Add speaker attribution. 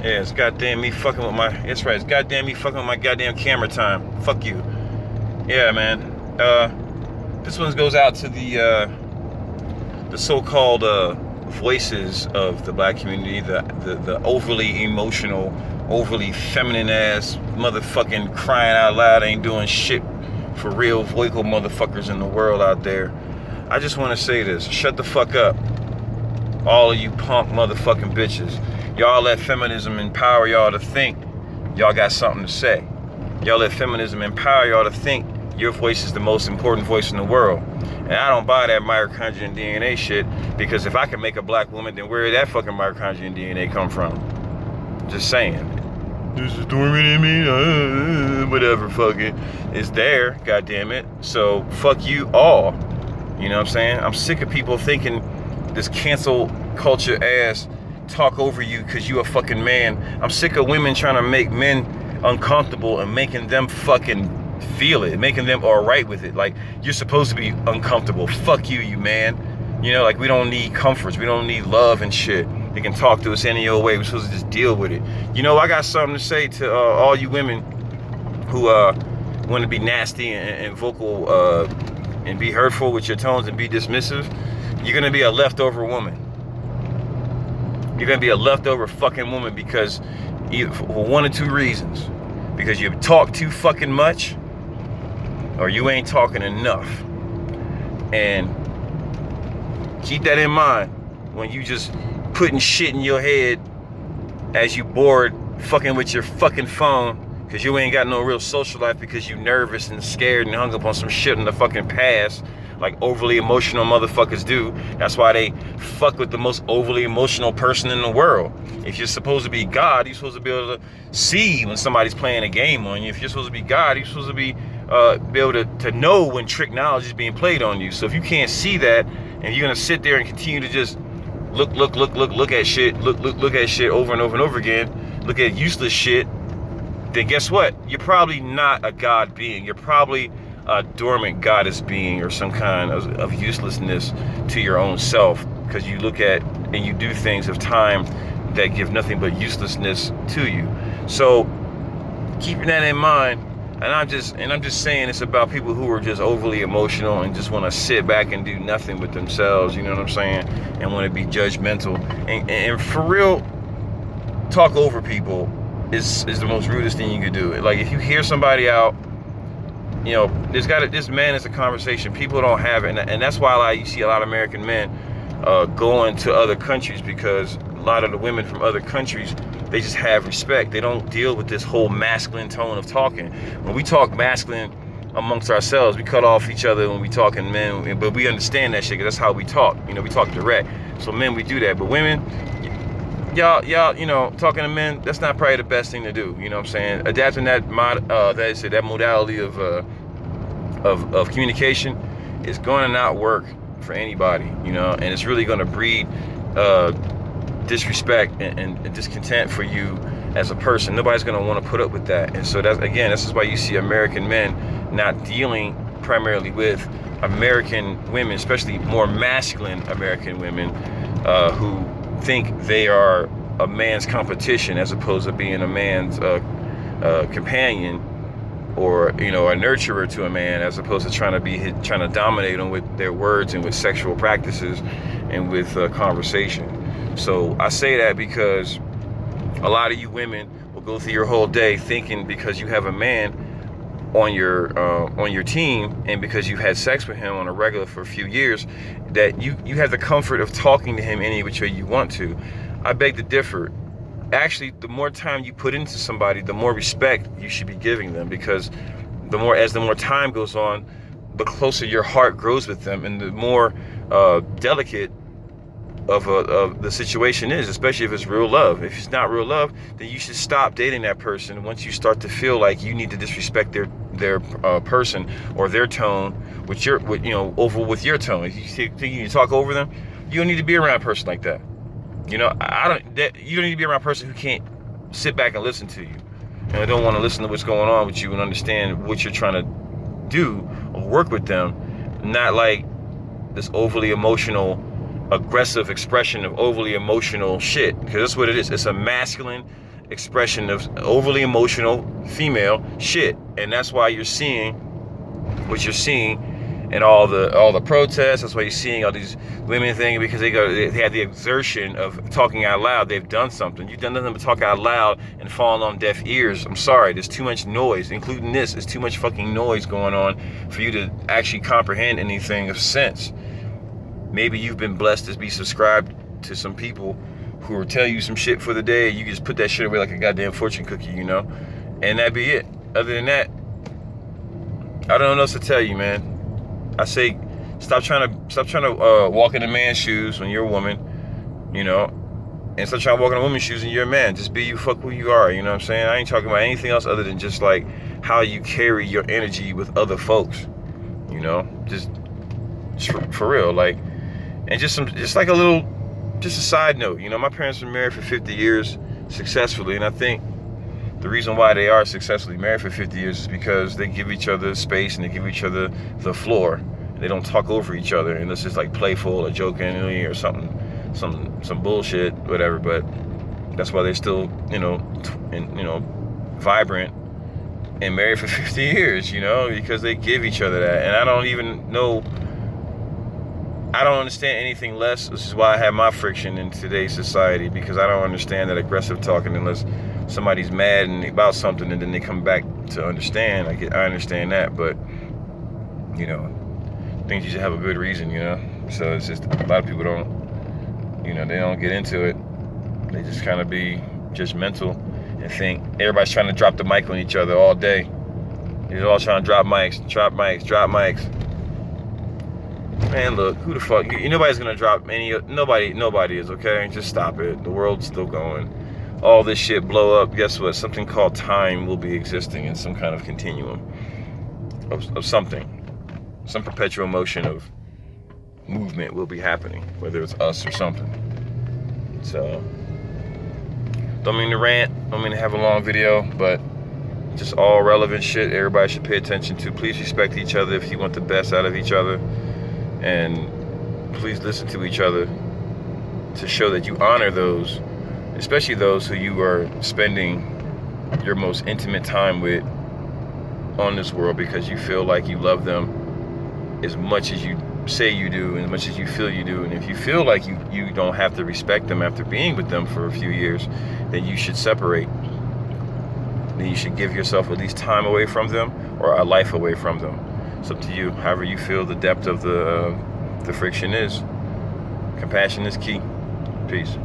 Speaker 1: Yeah, it's goddamn me fucking with my. That's right. It's goddamn me fucking with my goddamn camera time. Fuck you. Yeah, man. This one goes out to the so-called voices of the black community, the overly emotional, overly feminine ass motherfucking crying out loud, ain't doing shit for real vocal motherfuckers in the world out there. I just want to say this: shut the fuck up, all of you punk motherfucking bitches. Y'all let feminism empower y'all to think y'all got something to say. Y'all let feminism empower y'all to think your voice is the most important voice in the world. And I don't buy that mitochondrial DNA shit, because if I can make a black woman, then where did that fucking mitochondrial DNA come from? Just saying. This is dormant in me, whatever, fuck it. It's there, goddammit. So fuck you all. You know what I'm saying? I'm sick of people thinking this cancel culture ass talk over you because you a fucking man. I'm sick of women trying to make men uncomfortable and making them fucking feel it, making them all right with it. Like, you're supposed to be uncomfortable. Fuck you, you man. You know, like, we don't need comforts. We don't need love and shit. They can talk to us any old way. We're supposed to just deal with it. You know, I got something to say to all you women who want to be nasty and vocal and be hurtful with your tones and be dismissive. You're going to be a leftover woman. You're going to be a leftover fucking woman because either for one or two reasons. Because you talk too fucking much, or you ain't talking enough. And keep that in mind when you just putting shit in your head as you bored fucking with your fucking phone because you ain't got no real social life because you nervous and scared and hung up on some shit in the fucking past like overly emotional motherfuckers do. That's why they fuck with the most overly emotional person in the world. If you're supposed to be God, you're supposed to be able to see when somebody's playing a game on you. If you're supposed to be God, you're supposed to be able to know when trick knowledge is being played on you. So if you can't see that, and you're gonna sit there and continue to just look at shit, look at shit over and over and over again, look at useless shit, then guess what? You're probably not a God being. You're probably a dormant goddess being or some kind of uselessness to your own self, because you look at and you do things of time that give nothing but uselessness to you. So keeping that in mind, and I'm just saying it's about people who are just overly emotional and just want to sit back and do nothing with themselves, you know what I'm saying, and want to be judgmental and for real talk over people is the most rudest thing you could do. Like, if you hear somebody out, you know, this man is a conversation. People don't have it, and that's why you see a lot of American men going to other countries, because a lot of the women from other countries, they just have respect. They don't deal with this whole masculine tone of talking. When we talk masculine amongst ourselves, we cut off each other when we talking men, but we understand that shit because that's how we talk. You know, we talk direct. So men, we do that. But women, y'all, you know, talking to men, that's not probably the best thing to do. You know what I'm saying? Adapting that modality of communication is going to not work for anybody, you know, and it's really going to breed disrespect and discontent for you as a person. Nobody's going to want to put up with that. And so this is why you see American men not dealing primarily with American women, especially more masculine American women who think they are a man's competition as opposed to being a man's companion, or, you know, a nurturer to a man, as opposed to trying to dominate him with their words and with sexual practices and with conversation. So I say that because a lot of you women will go through your whole day thinking because you have a man on your team and because you've had sex with him on a regular for a few years, that you have the comfort of talking to him any which way you want to. I beg to differ. Actually, the more time you put into somebody, the more respect you should be giving them, because the more time goes on, the closer your heart grows with them, and the more delicate of the situation is, especially if it's real love. If it's not real love, then you should stop dating that person once you start to feel like you need to disrespect their person or their tone with your your tone. If you think you talk over them, you don't need to be around a person like that. You know, you don't need to be around a person who can't sit back and listen to you. And I don't want to listen to what's going on with you and understand what you're trying to do or work with them. Not like this overly emotional, aggressive expression of overly emotional shit. Because that's what it is. It's a masculine expression of overly emotional female shit. And that's why you're seeing what you're seeing in all the protests. That's why you're seeing all these women things, because they have the exertion of talking out loud. They've done something. You've done nothing but talk out loud and falling on deaf ears. I'm sorry, there's too much noise, including this. There's too much fucking noise going on for you to actually comprehend anything of sense. Maybe you've been blessed to be subscribed to some people who will tell you some shit for the day. You just put that shit away like a goddamn fortune cookie, you know? And that'd be it. Other than that, I don't know what else to tell you, man. I say, stop trying to walk in a man's shoes when you're a woman, you know, and stop trying to walk in a woman's shoes when you're a man. Just be you, fuck who you are, you know what I'm saying? I ain't talking about anything else other than just like how you carry your energy with other folks, you know, just for real, like, and just like a little, just a side note, you know, my parents were married for 50 years successfully, and I think the reason why they are successfully married for 50 years is because they give each other space and they give each other the floor. They don't talk over each other, and this is like playful or jokingly or something, some bullshit, whatever. But that's why they're still, you know, vibrant and married for 50 years, you know, because they give each other that. And I don't even know, I don't understand anything less. This is why I have my friction in today's society, because I don't understand that aggressive talking unless somebody's mad and about something and then they come back to understand. I understand that, but you know, things you should have a good reason, you know. So it's just a lot of people don't, you know, they don't get into it. They just kind of be judgmental and think everybody's trying to drop the mic on each other all day. They're all trying to drop mics. Man, look, who the fuck? Nobody's gonna drop any. Nobody is, okay? Just stop it. The world's still going. All this shit blow up, guess what? Something called time will be existing in some kind of continuum of something. Some perpetual motion of movement will be happening, whether it's us or something. So, don't mean to rant, don't mean to have a long video, but just all relevant shit everybody should pay attention to. Please respect each other if you want the best out of each other. And please listen to each other to show that you honor those, especially those who you are spending your most intimate time with on this world, because you feel like you love them as much as you say you do and as much as you feel you do. And if you feel like you don't have to respect them after being with them for a few years, then you should separate. Then you should give yourself at least time away from them or a life away from them. It's up to you, however you feel the depth of the friction is. Compassion is key. Peace.